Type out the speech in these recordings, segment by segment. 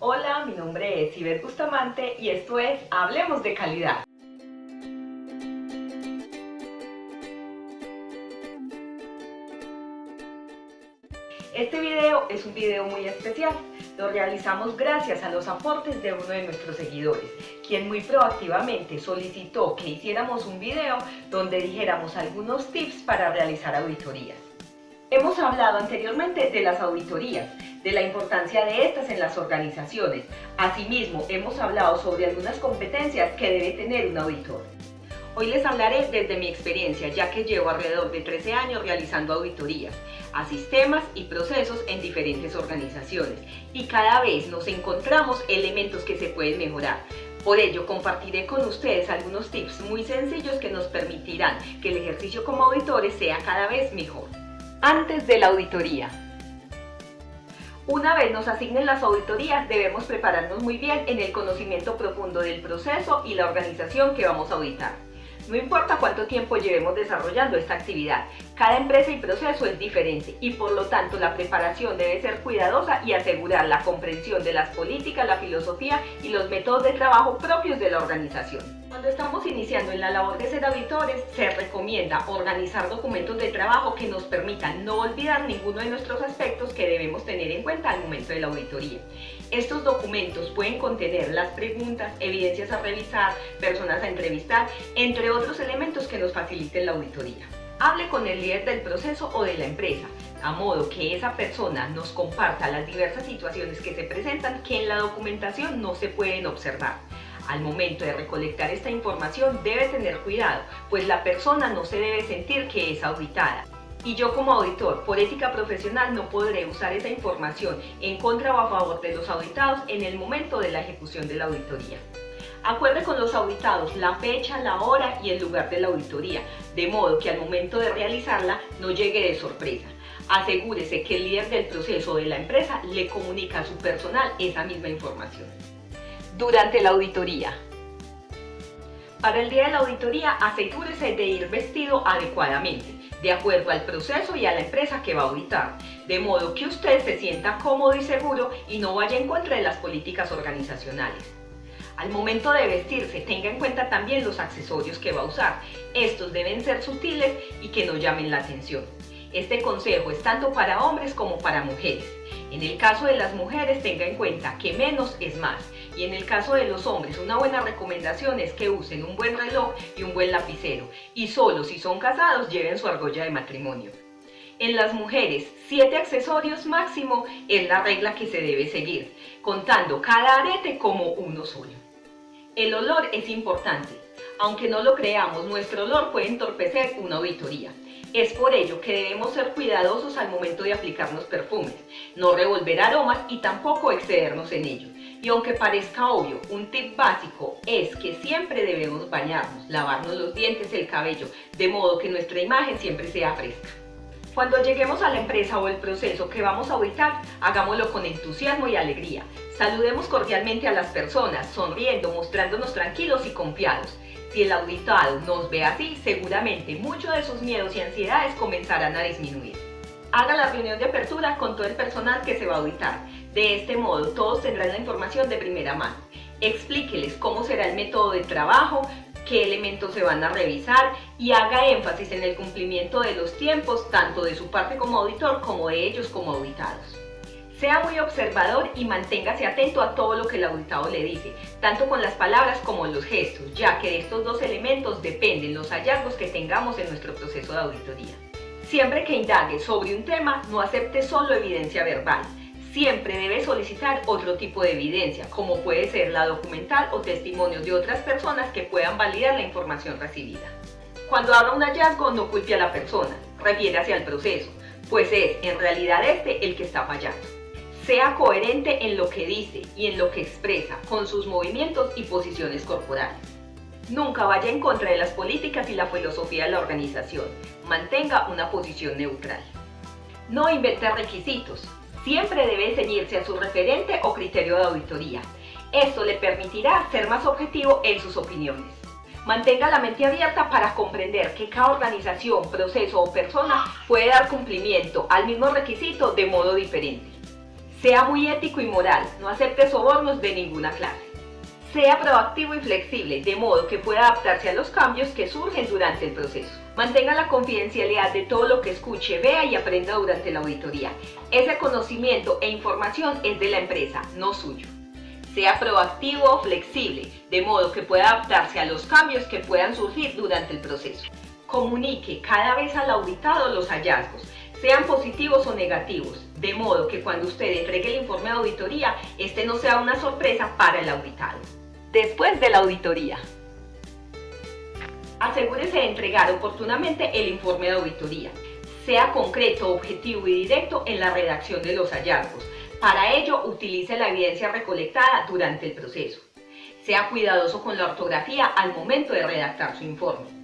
Hola, mi nombre es Iber Bustamante y esto es Hablemos de Calidad. Este video es un video muy especial. Lo realizamos gracias a los aportes de uno de nuestros seguidores, quien muy proactivamente solicitó que hiciéramos un video donde dijéramos algunos tips para realizar auditorías. Hemos hablado anteriormente de las auditorías, de la importancia de estas en las organizaciones. Asimismo, hemos hablado sobre algunas competencias que debe tener un auditor. Hoy les hablaré desde mi experiencia, ya que llevo alrededor de 13 años realizando auditorías a sistemas y procesos en diferentes organizaciones y cada vez nos encontramos elementos que se pueden mejorar. Por ello, compartiré con ustedes algunos tips muy sencillos que nos permitirán que el ejercicio como auditores sea cada vez mejor. Antes de la auditoría. Una vez nos asignen las auditorías, debemos prepararnos muy bien en el conocimiento profundo del proceso y la organización que vamos a auditar. No importa cuánto tiempo llevemos desarrollando esta actividad, cada empresa y proceso es diferente y por lo tanto la preparación debe ser cuidadosa y asegurar la comprensión de las políticas, la filosofía y los métodos de trabajo propios de la organización. Cuando estamos iniciando en la labor de ser auditores, se recomienda organizar documentos de trabajo que nos permitan no olvidar ninguno de nuestros aspectos que debemos tener en cuenta al momento de la auditoría. Estos documentos pueden contener las preguntas, evidencias a revisar, personas a entrevistar, entre otros elementos que nos faciliten la auditoría. Hable con el líder del proceso o de la empresa, a modo que esa persona nos comparta las diversas situaciones que se presentan que en la documentación no se pueden observar. Al momento de recolectar esta información debe tener cuidado, pues la persona no se debe sentir que es auditada. Y yo como auditor, por ética profesional, no podré usar esa información en contra o a favor de los auditados en el momento de la ejecución de la auditoría. Acuerde con los auditados la fecha, la hora y el lugar de la auditoría, de modo que al momento de realizarla no llegue de sorpresa. Asegúrese que el líder del proceso de la empresa le comunica a su personal esa misma información. Durante la auditoría. Para el día de la auditoría, asegúrese de ir vestido adecuadamente, de acuerdo al proceso y a la empresa que va a auditar, de modo que usted se sienta cómodo y seguro y no vaya en contra de las políticas organizacionales. Al momento de vestirse, tenga en cuenta también los accesorios que va a usar. Estos deben ser sutiles y que no llamen la atención. Este consejo es tanto para hombres como para mujeres. En el caso de las mujeres, tenga en cuenta que menos es más. Y en el caso de los hombres, una buena recomendación es que usen un buen reloj y un buen lapicero. Y solo si son casados, lleven su argolla de matrimonio. En las mujeres, 7 accesorios máximo es la regla que se debe seguir, contando cada arete como uno solo. El olor es importante. Aunque no lo creamos, nuestro olor puede entorpecer una auditoría. Es por ello que debemos ser cuidadosos al momento de aplicarnos perfumes, no revolver aromas y tampoco excedernos en ello. Y aunque parezca obvio, un tip básico es que siempre debemos bañarnos, lavarnos los dientes, el cabello, de modo que nuestra imagen siempre sea fresca. Cuando lleguemos a la empresa o el proceso que vamos a auditar, hagámoslo con entusiasmo y alegría. Saludemos cordialmente a las personas, sonriendo, mostrándonos tranquilos y confiados. Si el auditado nos ve así, seguramente muchos de sus miedos y ansiedades comenzarán a disminuir. Haga la reunión de apertura con todo el personal que se va a auditar. De este modo, todos tendrán la información de primera mano. Explíqueles cómo será el método de trabajo, qué elementos se van a revisar y haga énfasis en el cumplimiento de los tiempos, tanto de su parte como auditor como de ellos como auditados. Sea muy observador y manténgase atento a todo lo que el auditado le dice, tanto con las palabras como los gestos, ya que de estos dos elementos dependen los hallazgos que tengamos en nuestro proceso de auditoría. Siempre que indague sobre un tema, no acepte solo evidencia verbal. Siempre debe solicitar otro tipo de evidencia, como puede ser la documental o testimonios de otras personas que puedan validar la información recibida. Cuando haga un hallazgo, no culpe a la persona, refiérase al proceso, pues es en realidad este el que está fallando. Sea coherente en lo que dice y en lo que expresa, con sus movimientos y posiciones corporales. Nunca vaya en contra de las políticas y la filosofía de la organización. Mantenga una posición neutral. No invente requisitos. Siempre debe ceñirse a su referente o criterio de auditoría. Esto le permitirá ser más objetivo en sus opiniones. Mantenga la mente abierta para comprender que cada organización, proceso o persona puede dar cumplimiento al mismo requisito de modo diferente. Sea muy ético y moral, no acepte sobornos de ninguna clase. Sea proactivo y flexible, de modo que pueda adaptarse a los cambios que surgen durante el proceso. Mantenga la confidencialidad de todo lo que escuche, vea y aprenda durante la auditoría. Ese conocimiento e información es de la empresa, no suyo. Sea proactivo o flexible, de modo que pueda adaptarse a los cambios que puedan surgir durante el proceso. Comunique cada vez al auditado los hallazgos, sean positivos o negativos, de modo que cuando usted entregue el informe de auditoría, este no sea una sorpresa para el auditado. Después de la auditoría, asegúrese de entregar oportunamente el informe de auditoría. Sea concreto, objetivo y directo en la redacción de los hallazgos. Para ello, utilice la evidencia recolectada durante el proceso. Sea cuidadoso con la ortografía al momento de redactar su informe.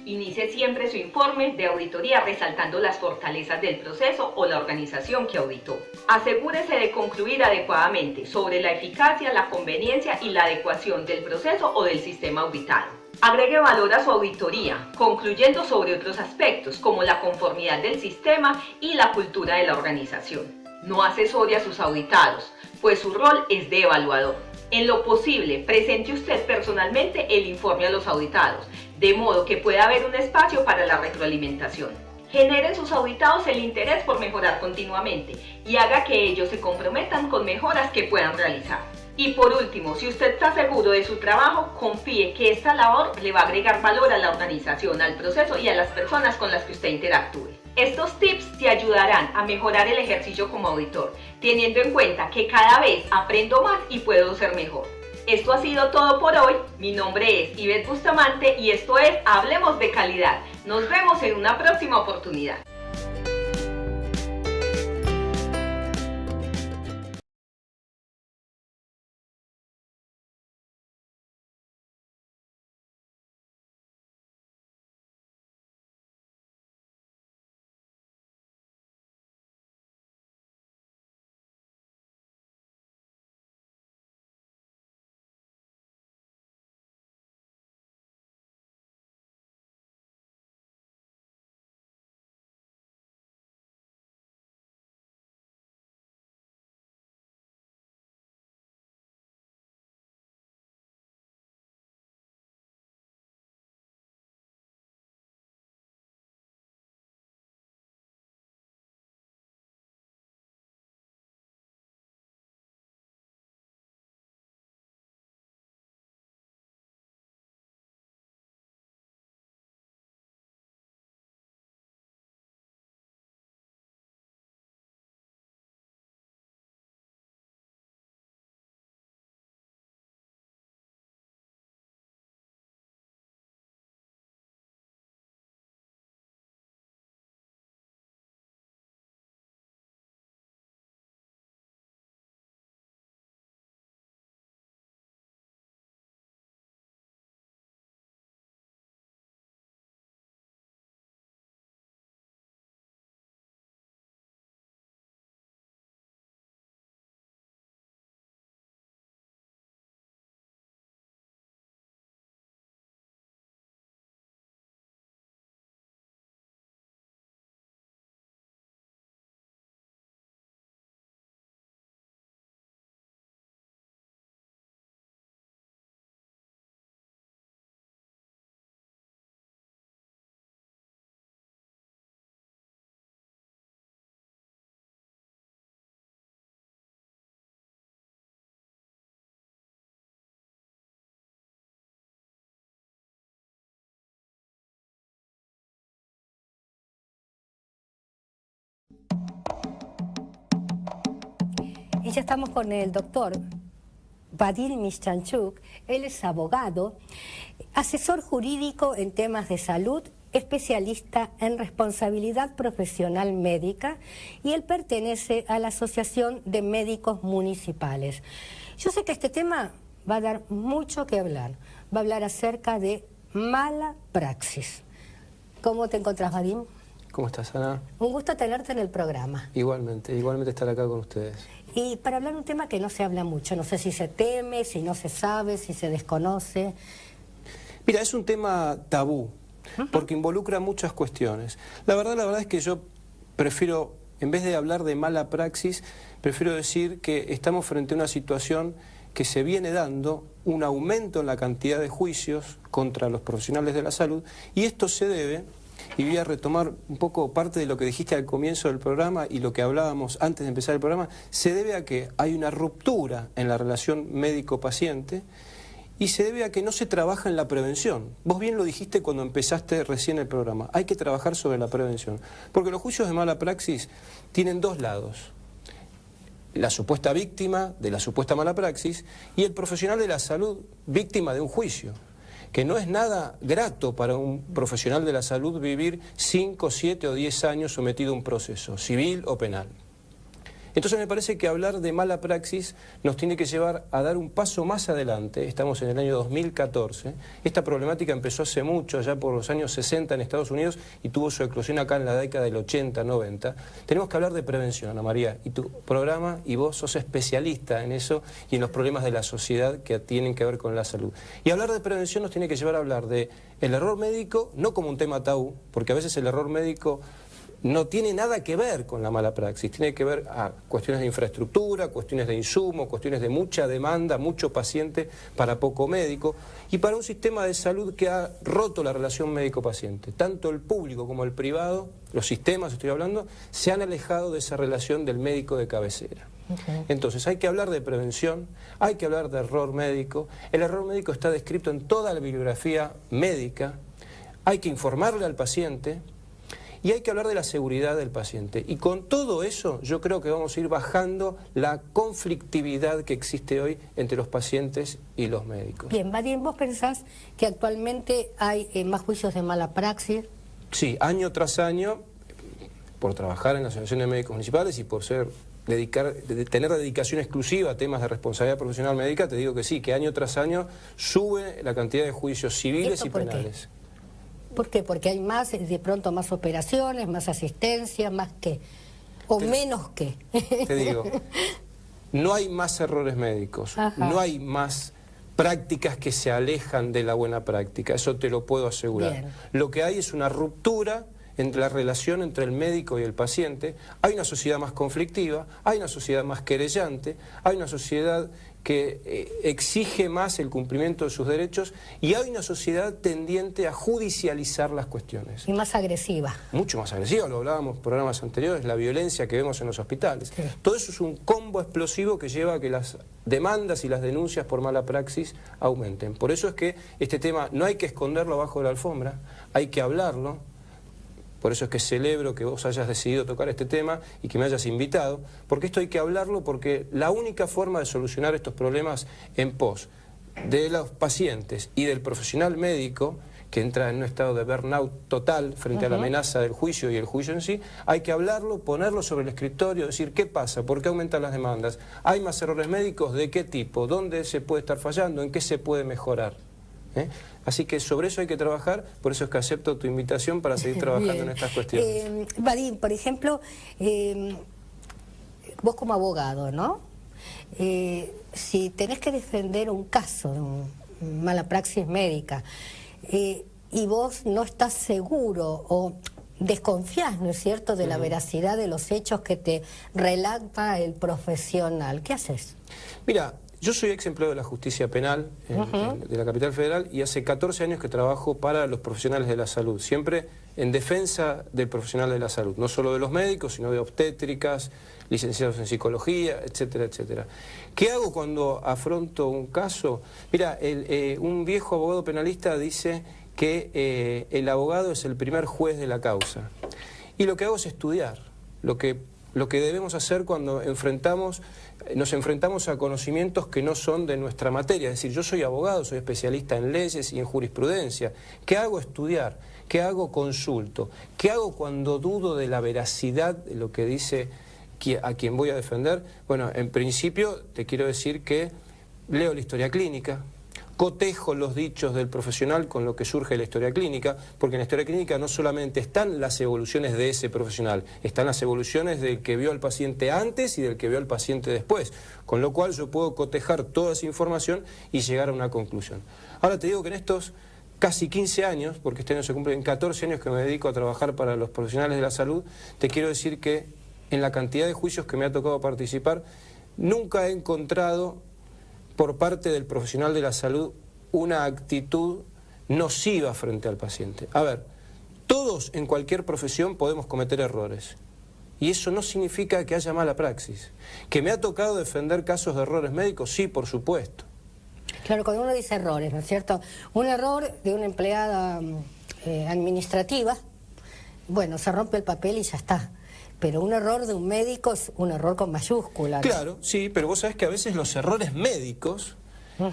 Inicie siempre su informe de auditoría resaltando las fortalezas del proceso o la organización que auditó. Asegúrese de concluir adecuadamente sobre la eficacia, la conveniencia y la adecuación del proceso o del sistema auditado. Agregue valor a su auditoría, concluyendo sobre otros aspectos como la conformidad del sistema y la cultura de la organización. No asesore a sus auditados, pues su rol es de evaluador. En lo posible, presente usted personalmente el informe a los auditados, de modo que pueda haber un espacio para la retroalimentación. Genere en sus auditados el interés por mejorar continuamente y haga que ellos se comprometan con mejoras que puedan realizar. Y por último, si usted está seguro de su trabajo, confíe que esta labor le va a agregar valor a la organización, al proceso y a las personas con las que usted interactúe. Estos tips te ayudarán a mejorar el ejercicio como auditor, teniendo en cuenta que cada vez aprendo más y puedo ser mejor. Esto ha sido todo por hoy. Mi nombre es Ivette Bustamante y esto es Hablemos de Calidad. Nos vemos en una próxima oportunidad. Y ya estamos con el doctor Vadim Mischanchuk. Él es abogado, asesor jurídico en temas de salud, especialista en responsabilidad profesional médica, y él pertenece a la Asociación de Médicos Municipales. Yo sé que este tema va a dar mucho que hablar. Va a hablar acerca de mala praxis. ¿Cómo te encontrás, Vadim? ¿Cómo estás, Ana? Un gusto tenerte en el programa. Igualmente estar acá con ustedes. Y para hablar de un tema que no se habla mucho, no sé si se teme, si no se sabe, si se desconoce. Mira, es un tema tabú, porque involucra muchas cuestiones. La verdad es que yo prefiero en vez de hablar de mala praxis, prefiero decir que estamos frente a una situación que se viene dando, un aumento en la cantidad de juicios contra los profesionales de la salud, y esto se debe, y voy a retomar un poco parte de lo que dijiste al comienzo del programa y lo que hablábamos antes de empezar el programa, se debe a que hay una ruptura en la relación médico-paciente y se debe a que no se trabaja en la prevención. Vos bien lo dijiste cuando empezaste recién el programa, hay que trabajar sobre la prevención, porque los juicios de mala praxis tienen dos lados: la supuesta víctima de la supuesta mala praxis y el profesional de la salud víctima de un juicio, que no es nada grato para un profesional de la salud vivir 5, 7 o 10 años sometido a un proceso civil o penal. Entonces me parece que hablar de mala praxis nos tiene que llevar a dar un paso más adelante. Estamos en el año 2014. Esta problemática empezó hace mucho, allá por los años 60 en Estados Unidos, y tuvo su eclosión acá en la década del 80, 90. Tenemos que hablar de prevención, Ana María, y tu programa y vos sos especialista en eso y en los problemas de la sociedad que tienen que ver con la salud. Y hablar de prevención nos tiene que llevar a hablar de el error médico, no como un tema tabú, porque a veces el error médico no tiene nada que ver con la mala praxis, tiene que ver a cuestiones de infraestructura, cuestiones de insumo, cuestiones de mucha demanda, mucho paciente para poco médico, y para un sistema de salud que ha roto la relación médico-paciente. Tanto el público como el privado, los sistemas estoy hablando, se han alejado de esa relación del médico de cabecera. Entonces hay que hablar de prevención, hay que hablar de error médico. El error médico está descrito en toda la bibliografía médica, hay que informarle al paciente, y hay que hablar de la seguridad del paciente. Y con todo eso yo creo que vamos a ir bajando la conflictividad que existe hoy entre los pacientes y los médicos. Bien, Vadim, ¿vos pensás que actualmente hay más juicios de mala praxis? Sí, año tras año, por trabajar en la Asociación de Médicos Municipales y por tener dedicación exclusiva a temas de responsabilidad profesional médica, te digo que sí, que año tras año sube la cantidad de juicios civiles y penales. ¿Por qué? Porque hay más, de pronto más operaciones, más asistencia, más qué, o menos qué. Te digo, no hay más errores médicos, no hay más prácticas que se alejan de la buena práctica, eso te lo puedo asegurar. Bien. Lo que hay es una ruptura entre la relación entre el médico y el paciente, hay una sociedad más conflictiva, hay una sociedad más querellante, hay una sociedad que exige más el cumplimiento de sus derechos y hay una sociedad tendiente a judicializar las cuestiones. Y más agresiva. Mucho más agresiva, lo hablábamos en programas anteriores, la violencia que vemos en los hospitales. Sí. Todo eso es un combo explosivo que lleva a que las demandas y las denuncias por mala praxis aumenten. Por eso es que este tema no hay que esconderlo abajo de la alfombra, hay que hablarlo. Por eso es que celebro que vos hayas decidido tocar este tema y que me hayas invitado, porque esto hay que hablarlo, porque la única forma de solucionar estos problemas en pos de los pacientes y del profesional médico, que entra en un estado de burnout total frente a la amenaza del juicio y el juicio en sí, hay que hablarlo, ponerlo sobre el escritorio, decir qué pasa, por qué aumentan las demandas, hay más errores médicos, de qué tipo, dónde se puede estar fallando, en qué se puede mejorar. Así que sobre eso hay que trabajar, por eso es que acepto tu invitación para seguir trabajando en estas cuestiones. Vadim, por ejemplo, vos como abogado, ¿no? Si tenés que defender un caso de mala praxis médica y vos no estás seguro o desconfías, ¿no es cierto?, de la veracidad de los hechos que te relata el profesional, ¿qué haces? Mira, yo soy ex empleado de la justicia penal de la capital federal y hace 14 años que trabajo para los profesionales de la salud, siempre en defensa del profesional de la salud, no solo de los médicos, sino de obstétricas, licenciados en psicología, etcétera, etcétera. ¿Qué hago cuando afronto un caso? Mira, un viejo abogado penalista dice que el abogado es el primer juez de la causa. Y lo que hago es estudiar, lo que debemos hacer cuando nos enfrentamos a conocimientos que no son de nuestra materia. Es decir, yo soy abogado, soy especialista en leyes y en jurisprudencia. ¿Qué hago? Estudiar. ¿Qué hago? Consulto. ¿Qué hago cuando dudo de la veracidad de lo que dice a quien voy a defender? Bueno, en principio te quiero decir que leo la historia clínica, cotejo los dichos del profesional con lo que surge de la historia clínica, porque en la historia clínica no solamente están las evoluciones de ese profesional, están las evoluciones del que vio al paciente antes y del que vio al paciente después, con lo cual yo puedo cotejar toda esa información y llegar a una conclusión. Ahora te digo que en estos casi 15 años, porque este año se cumplen 14 años que me dedico a trabajar para los profesionales de la salud, te quiero decir que en la cantidad de juicios que me ha tocado participar, nunca he encontrado por parte del profesional de la salud una actitud nociva frente al paciente. A ver, todos en cualquier profesión podemos cometer errores. Y eso no significa que haya mala praxis. ¿Que me ha tocado defender casos de errores médicos? Sí, por supuesto. Claro, cuando uno dice errores, ¿no es cierto? Un error de una empleada administrativa, bueno, se rompe el papel y ya está. Pero un error de un médico es un error con mayúsculas, ¿no? Claro, sí, pero vos sabés que a veces los errores médicos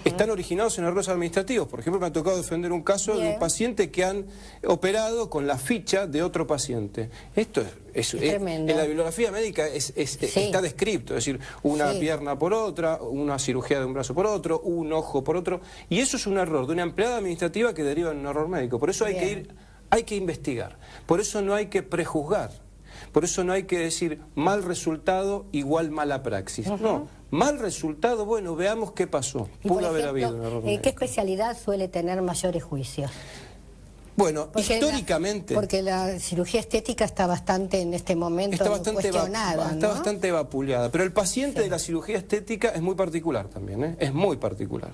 están originados en errores administrativos. Por ejemplo, me ha tocado defender un caso de un paciente que han operado con la ficha de otro paciente. Esto es tremendo. En la bibliografía médica está descrito, es decir, una pierna por otra, una cirugía de un brazo por otro, un ojo por otro, y eso es un error de una empleada administrativa que deriva en un error médico. Por eso hay que investigar, por eso no hay que prejuzgar. Por eso no hay que decir mal resultado igual mala praxis. No, mal resultado, bueno, veamos qué pasó. Pudo haber habido un error médico. ¿Qué especialidad suele tener mayores juicios? Bueno, históricamente... porque la cirugía estética está bastante en este momento cuestionada, está bastante vapuleada. Pero el paciente de la cirugía estética es muy particular también, ¿eh? Es muy particular.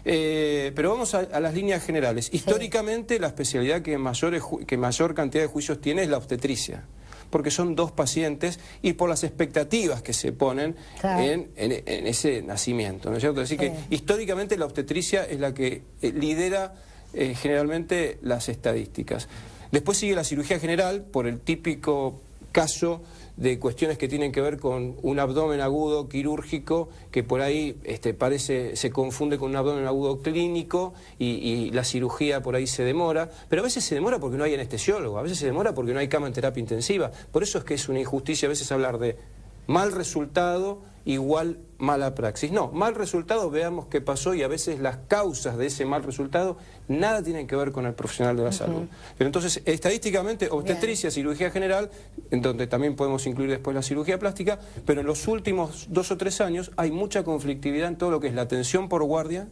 Pero vamos a las líneas generales. Históricamente la especialidad que mayor cantidad de juicios tiene es la obstetricia, porque son dos pacientes y por las expectativas que se ponen en ese nacimiento, ¿no es cierto? Así que históricamente la obstetricia es la que lidera generalmente las estadísticas. Después sigue la cirugía general por el típico caso de cuestiones que tienen que ver con un abdomen agudo quirúrgico que por ahí se confunde con un abdomen agudo clínico y la cirugía por ahí se demora, pero a veces se demora porque no hay anestesiólogo, a veces se demora porque no hay cama en terapia intensiva. Por eso es que es una injusticia a veces hablar de mal resultado igual mala praxis. No, mal resultado, veamos qué pasó, y a veces las causas de ese mal resultado nada tienen que ver con el profesional de la salud. Pero entonces, estadísticamente, obstetricia, cirugía general, en donde también podemos incluir después la cirugía plástica, pero en los últimos 2 o 3 años hay mucha conflictividad en todo lo que es la atención por guardia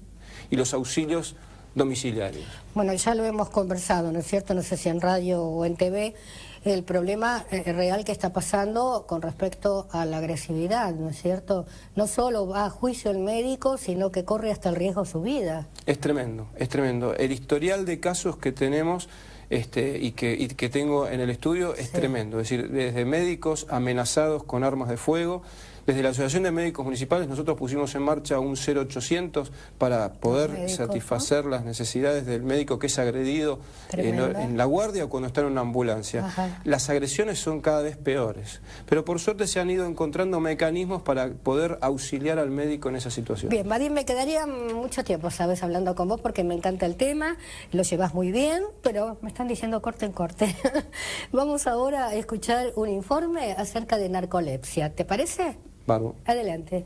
y los auxilios domiciliarios. Bueno, ya lo hemos conversado, ¿no es cierto? No sé si en radio o en TV, el problema real que está pasando con respecto a la agresividad, ¿no es cierto? No solo va a juicio el médico, sino que corre hasta el riesgo su vida. Es tremendo, es tremendo. El historial de casos que tenemos y que tengo en el estudio es tremendo. Es decir, desde médicos amenazados con armas de fuego. Desde la Asociación de Médicos Municipales nosotros pusimos en marcha un 0800 para poder satisfacer las necesidades del médico que es agredido en la guardia o cuando está en una ambulancia. Las agresiones son cada vez peores, pero por suerte se han ido encontrando mecanismos para poder auxiliar al médico en esa situación. Bien, Vadim, me quedaría mucho tiempo, ¿sabes?, hablando con vos porque me encanta el tema, lo llevas muy bien, pero me están diciendo corte en corte. Vamos ahora a escuchar un informe acerca de narcolepsia, ¿te parece? Bárbaro. Adelante.